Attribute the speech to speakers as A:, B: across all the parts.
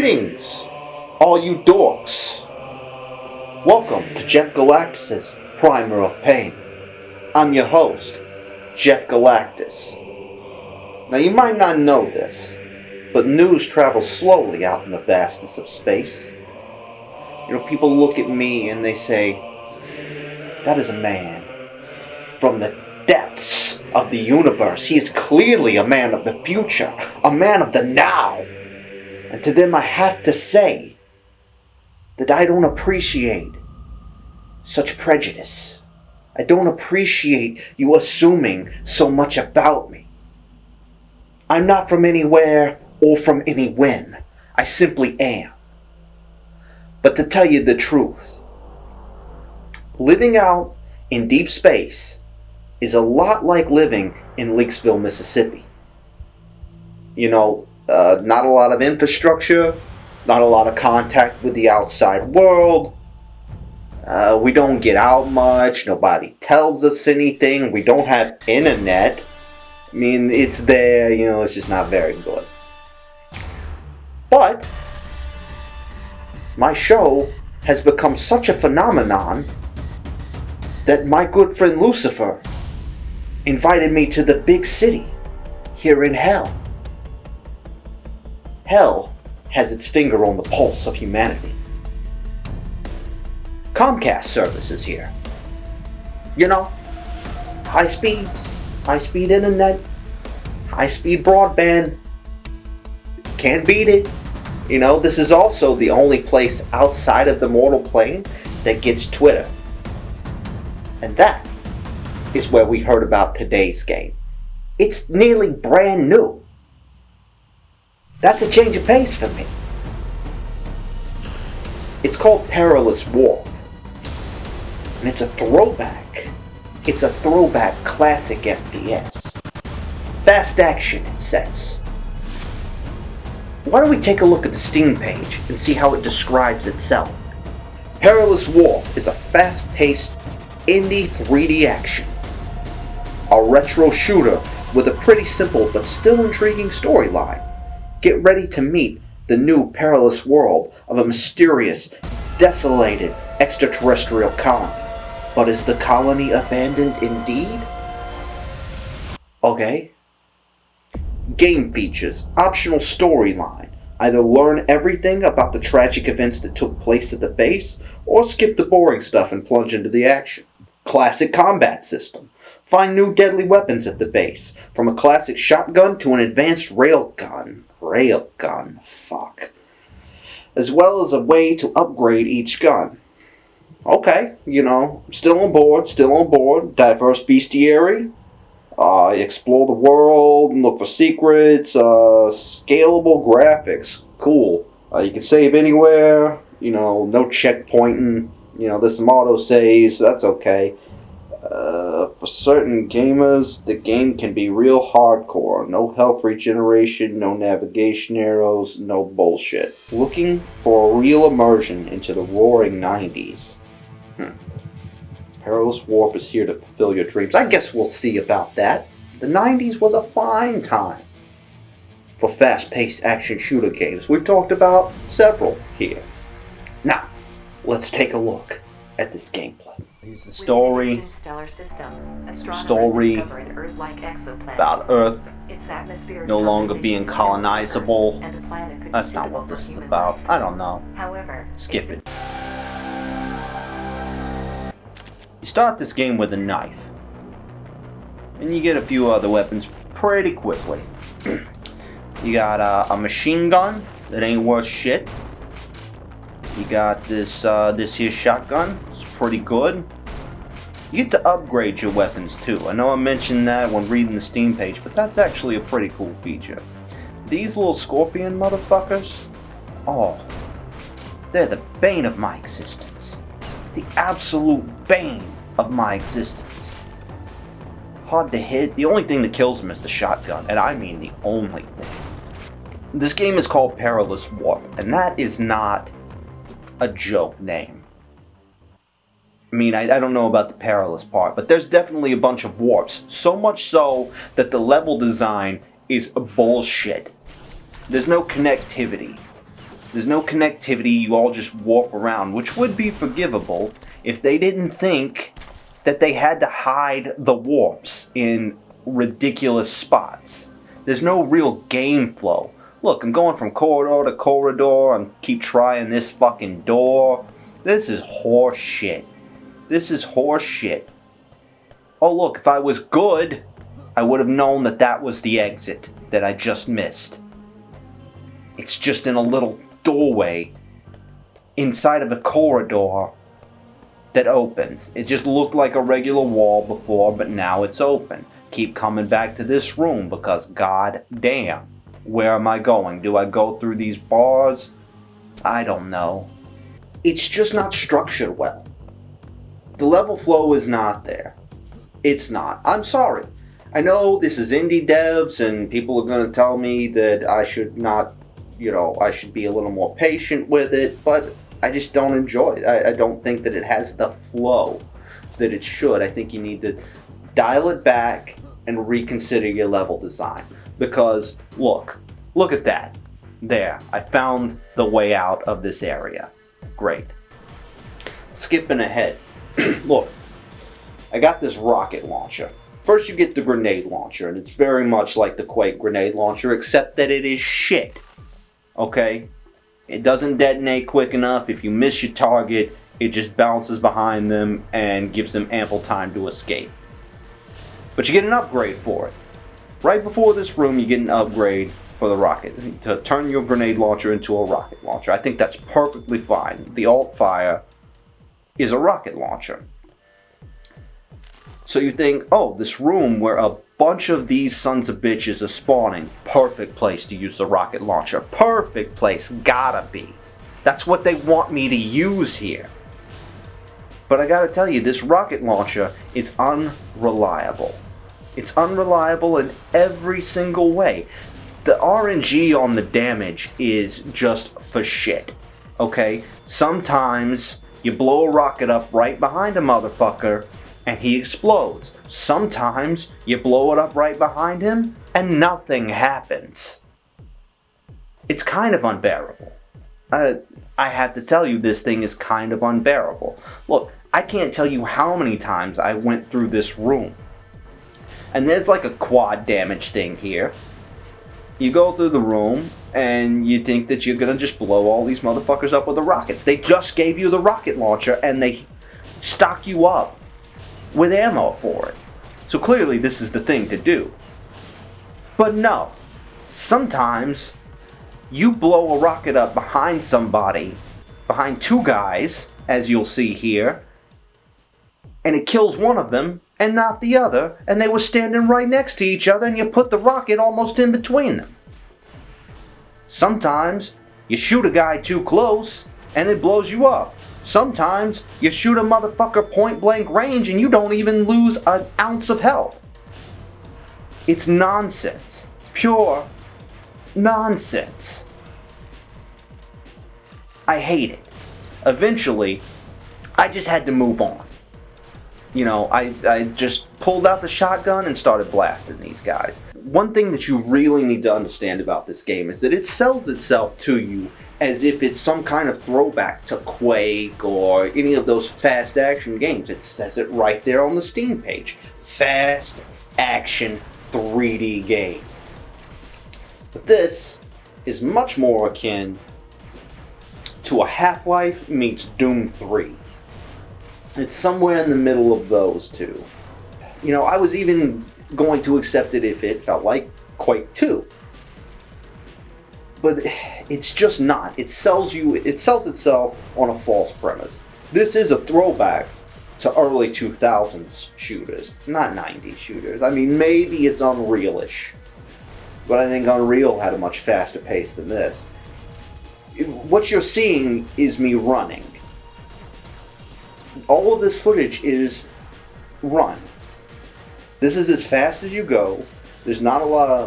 A: Greetings, all you dorks. Welcome to Jeff Galactus' Primer of Pain. I'm your host, Jeff Galactus. Now you might not know this, but news travels slowly out in the vastness of space. You know, people look at me and they say, that is a man from the depths of the universe. He is clearly a man of the future, a man of the now. And to them I have to say that I don't appreciate such prejudice. I don't appreciate you assuming so much about me. I'm not from anywhere or from any when. I simply am. But to tell you the truth, living out in deep space is a lot like living in Leakesville, Mississippi. You know, not a lot of infrastructure, not a lot of contact with the outside world. We don't get out much. Nobody tells us anything. We don't have internet. I mean, it's there, you know, it's just not very good. But my show has become such a phenomenon that my good friend Lucifer invited me to the big city here in hell. Hell has its finger on the pulse of humanity. Comcast services here. You know, high speed internet, high speed broadband. Can't beat it. You know, this is also the only place outside of the mortal plane that gets Twitter. And that is where we heard about today's game. It's nearly brand new. That's a change of pace for me. It's called Perilous Warp. And it's a throwback. It's a throwback classic FPS. Fast action, it says. Why don't we take a look at the Steam page and see how it describes itself? Perilous Warp is a fast-paced indie 3D action. A retro shooter with a pretty simple but still intriguing storyline. Get ready to meet the new perilous world of a mysterious, desolated extraterrestrial colony. But is the colony abandoned indeed? Okay. Game features, optional storyline. Either learn everything about the tragic events that took place at the base, or skip the boring stuff and plunge into the action. Classic combat system. Find new deadly weapons at the base, from a classic shotgun to an advanced railgun. Fuck. As well as a way to upgrade each gun. Okay, you know, still on board. Diverse bestiary. Explore the world, look for secrets, scalable graphics. Cool. You can save anywhere, you know, no checkpointing. You know, there's some auto saves, so that's okay. For certain gamers, the game can be real hardcore. No health regeneration, no navigation arrows, no bullshit. Looking for a real immersion into the roaring 90s. Perilous Warp is here to fulfill your dreams. I guess we'll see about that. The 90s was a fine time for fast-paced action shooter games. We've talked about several here. Now, let's take a look at this gameplay. Here's the story about Earth no longer being colonizable. That's not what this is about. I don't know. Skip it. You start this game with a knife, and you get a few other weapons pretty quickly. You got a machine gun that ain't worth shit. You got this here shotgun. It's pretty good. You get to upgrade your weapons too. I know I mentioned that when reading the Steam page, but that's actually a pretty cool feature. These little scorpion motherfuckers, oh, they're the bane of my existence. The absolute bane of my existence. Hard to hit. The only thing that kills them is the shotgun, and I mean the only thing. This game is called Perilous Warp, and that is not a joke name. I mean, I don't know about the perilous part, but there's definitely a bunch of warps. So much so that the level design is bullshit. There's no connectivity. There's no connectivity, you all just warp around, which would be forgivable if they didn't think that they had to hide the warps in ridiculous spots. There's no real game flow. Look, I'm going from corridor to corridor, I keep trying this fucking door. This is horse shit. This is horse shit. Oh look, if I was good, I would have known that that was the exit that I just missed. It's just in a little doorway inside of a corridor that opens. It just looked like a regular wall before, but now it's open. Keep coming back to this room because god damn, where am I going? Do I go through these bars? I don't know. It's just not structured well. The level flow is not there. It's not. I'm sorry. I know this is indie devs and people are going to tell me that I should not, I should be a little more patient with it, but I just don't enjoy it. I don't think that it has the flow that it should. I think you need to dial it back and reconsider your level design. Because, look at that. There, I found the way out of this area. Great. Skipping ahead. Look, I got this rocket launcher. First you get the grenade launcher, and it's very much like the Quake grenade launcher, except that it is shit. Okay? It doesn't detonate quick enough. If you miss your target, it just bounces behind them and gives them ample time to escape. But you get an upgrade for it. Right before this room, you get an upgrade for the rocket, to turn your grenade launcher into a rocket launcher. I think that's perfectly fine. The alt fire is a rocket launcher. So you think, oh, this room where a bunch of these sons of bitches are spawning, perfect place to use the rocket launcher. Perfect place, gotta be. That's what they want me to use here. But I gotta tell you, this rocket launcher is unreliable. It's unreliable in every single way. The RNG on the damage is just for shit. Okay? Sometimes you blow a rocket up right behind a motherfucker and he explodes. Sometimes you blow it up right behind him and nothing happens. It's kind of unbearable. I have to tell you, this thing is kind of unbearable. Look, I can't tell you how many times I went through this room. And there's like a quad damage thing here. You go through the room and you think that you're gonna just blow all these motherfuckers up with the rockets. They just gave you the rocket launcher and they stock you up with ammo for it. So clearly this is the thing to do. But no. Sometimes you blow a rocket up behind somebody, behind two guys, as you'll see here, and it kills one of them and not the other, and they were standing right next to each other and you put the rocket almost in between them. Sometimes you shoot a guy too close and it blows you up. Sometimes you shoot a motherfucker point blank range and you don't even lose an ounce of health. It's nonsense. Pure nonsense. I hate it. Eventually, I just had to move on. I just pulled out the shotgun and started blasting these guys. One thing that you really need to understand about this game is that it sells itself to you as if it's some kind of throwback to Quake or any of those fast action games. It says it right there on the Steam page. Fast action 3D game. But this is much more akin to a Half-Life meets Doom 3. It's somewhere in the middle of those two. I was even going to accept it if it felt like Quake 2. But it's just not. It sells itself on a false premise. This is a throwback to early 2000s shooters, not 90s shooters. I mean, maybe it's Unreal-ish, but I think Unreal had a much faster pace than this. What you're seeing is me running. All of this footage is run. This is as fast as you go. There's not a lot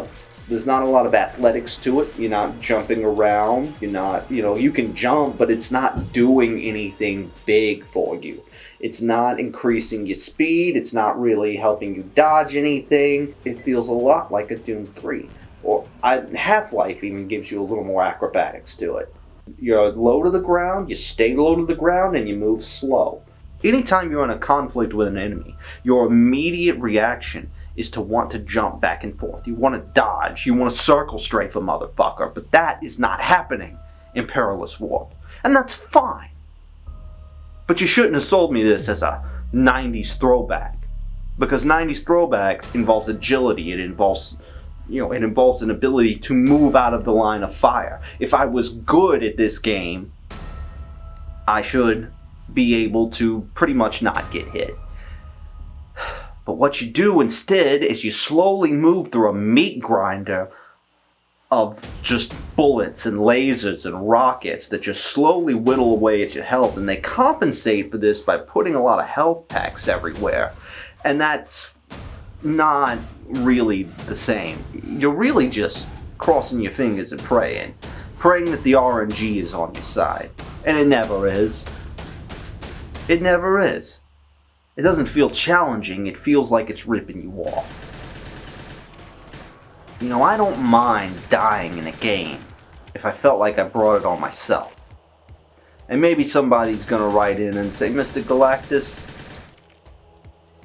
A: of athletics to it. You're not jumping around. You're not, you can jump, but it's not doing anything big for you. It's not increasing your speed. It's not really helping you dodge anything. It feels a lot like a Doom 3. Or Half-Life even gives you a little more acrobatics to it. You're low to the ground, you stay low to the ground, and you move slow. Anytime you're in a conflict with an enemy, your immediate reaction is to want to jump back and forth. You want to dodge, you want to circle strafe a motherfucker, but that is not happening in Perilous Warp. And that's fine. But you shouldn't have sold me this as a 90s throwback. Because 90s throwback involves agility, it involves an ability to move out of the line of fire. If I was good at this game, I should be able to pretty much not get hit. But what you do instead is you slowly move through a meat grinder of just bullets and lasers and rockets that just slowly whittle away at your health, and they compensate for this by putting a lot of health packs everywhere. And that's not really the same. You're really just crossing your fingers and praying that the RNG is on your side. And it never is. It never is. It doesn't feel challenging, it feels like it's ripping you off. I don't mind dying in a game if I felt like I brought it on myself. And maybe somebody's gonna write in and say, Mr. Galactus,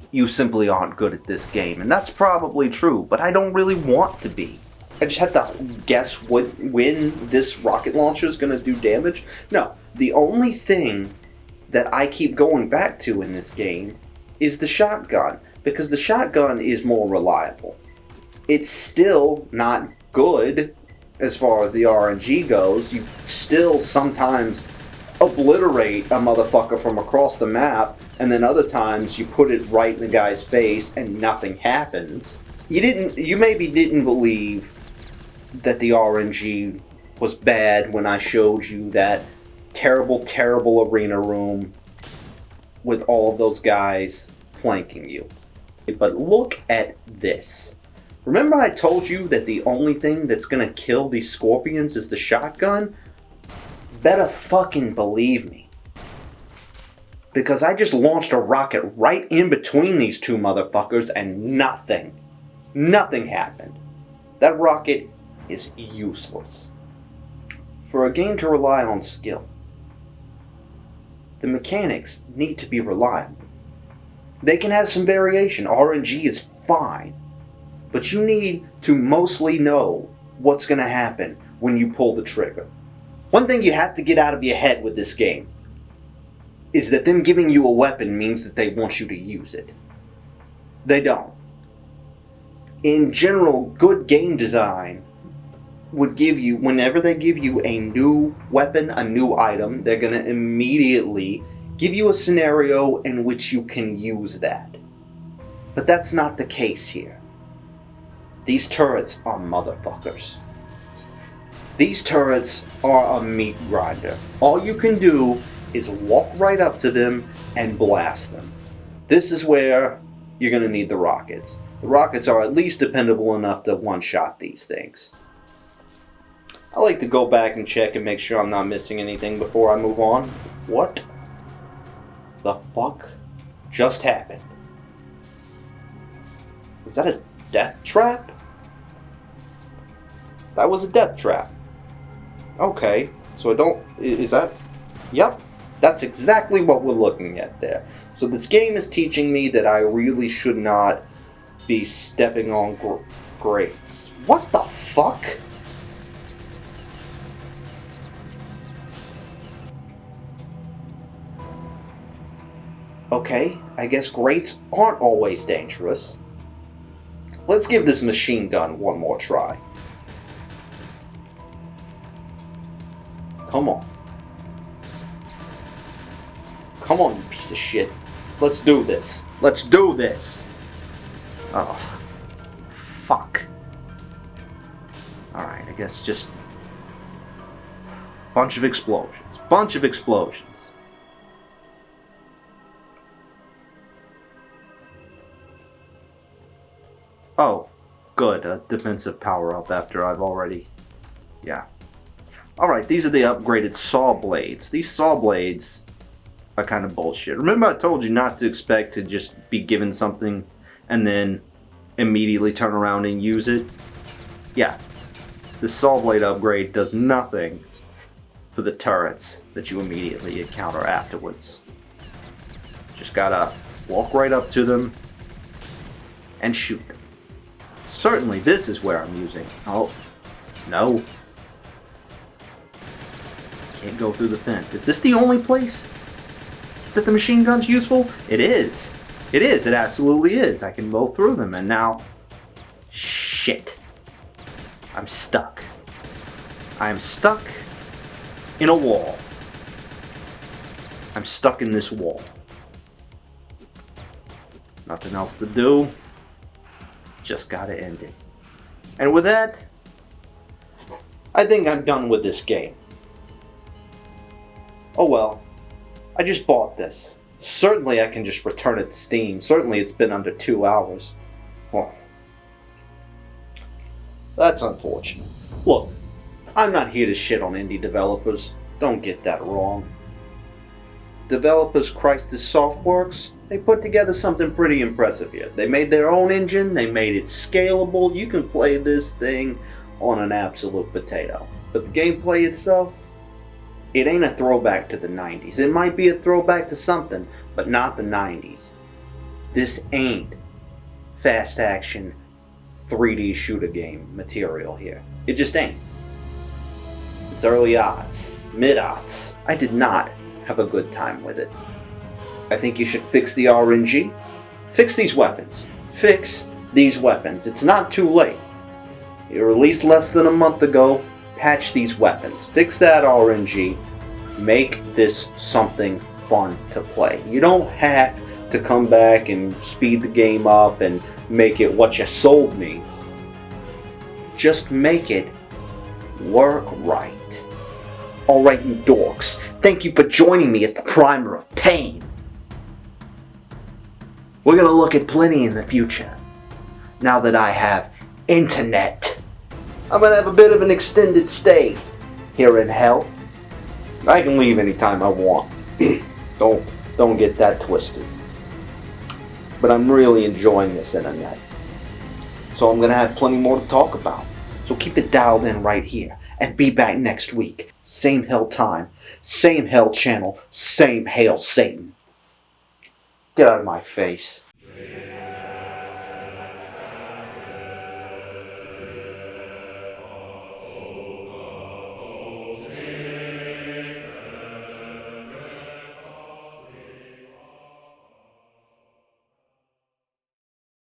A: you simply aren't good at this game. And that's probably true, but I don't really want to be. I just have to guess when this rocket launcher is gonna do damage? No, the only thing that I keep going back to in this game is the shotgun, because the shotgun is more reliable. It's still not good as far as the RNG goes. You still sometimes obliterate a motherfucker from across the map, and then other times you put it right in the guy's face and nothing happens. You maybe didn't believe that the RNG was bad when I showed you that terrible arena room with all of those guys flanking you. But look at this. Remember I told you that the only thing that's gonna kill these scorpions is the shotgun? Better fucking believe me. Because I just launched a rocket right in between these two motherfuckers and nothing happened. That rocket is useless. For a game to rely on skill, the mechanics need to be reliable. They can have some variation. RNG is fine. But you need to mostly know what's going to happen when you pull the trigger. One thing you have to get out of your head with this game is that them giving you a weapon means that they want you to use it. They don't. In general, good game design would give you, whenever they give you a new weapon, a new item, they're going to immediately give you a scenario in which you can use that. But that's not the case here. These turrets are motherfuckers. These turrets are a meat grinder. All you can do is walk right up to them and blast them. This is where you're going to need the rockets. The rockets are at least dependable enough to one-shot these things. I like to go back and check and make sure I'm not missing anything before I move on. What the fuck just happened? Is that a death trap? That was a death trap. Okay, so is that? Yep, that's exactly what we're looking at there. So this game is teaching me that I really should not be stepping on grates. What the fuck? Okay, I guess grates aren't always dangerous. Let's give this machine gun one more try. Come on. Come on, you piece of shit. Let's do this. Let's do this. Oh, fuck. Alright, I guess just bunch of explosions. Bunch of explosions. Oh, good. A defensive power-up after I've already... Yeah. Alright, these are the upgraded saw blades. These saw blades are kind of bullshit. Remember I told you not to expect to just be given something and then immediately turn around and use it? Yeah. The saw blade upgrade does nothing for the turrets that you immediately encounter afterwards. Just gotta walk right up to them and shoot them. Certainly this is where I'm using... Oh, no. Can't go through the fence. Is this the only place that the machine gun's useful? It is. It is. It absolutely is. I can mow through them, and now... Shit. I'm stuck. I am stuck in a wall. I'm stuck in this wall. Nothing else to do. Just gotta end it. And with that, I think I'm done with this game. Oh well. I just bought this. Certainly I can just return it to Steam. Certainly it's been under 2 hours. Well, that's unfortunate. Look, I'm not here to shit on indie developers. Don't get that wrong. Developers Crisis Softworks, they put together something pretty impressive here. They made their own engine, they made it scalable. You can play this thing on an absolute potato. But the gameplay itself, it ain't a throwback to the 90s. It might be a throwback to something, but not the 90s. This ain't fast action 3D shooter game material here. It just ain't. It's early odds, mid-odds. I did not have a good time with it. I think you should fix the RNG. Fix these weapons. Fix these weapons. It's not too late. You released less than a month ago. Patch these weapons. Fix that RNG. Make this something fun to play. You don't have to come back and speed the game up and make it what you sold me. Just make it work right. Alright, you dorks. Thank you for joining me as the Primer of Pain. We're gonna look at plenty in the future. Now that I have internet. I'm gonna have a bit of an extended stay here in hell. I can leave anytime I want. Don't get that twisted. But I'm really enjoying this internet. So I'm gonna have plenty more to talk about. So keep it dialed in right here. And be back next week. Same hell time. Same hell channel. Same hail Satan. Get out of my face.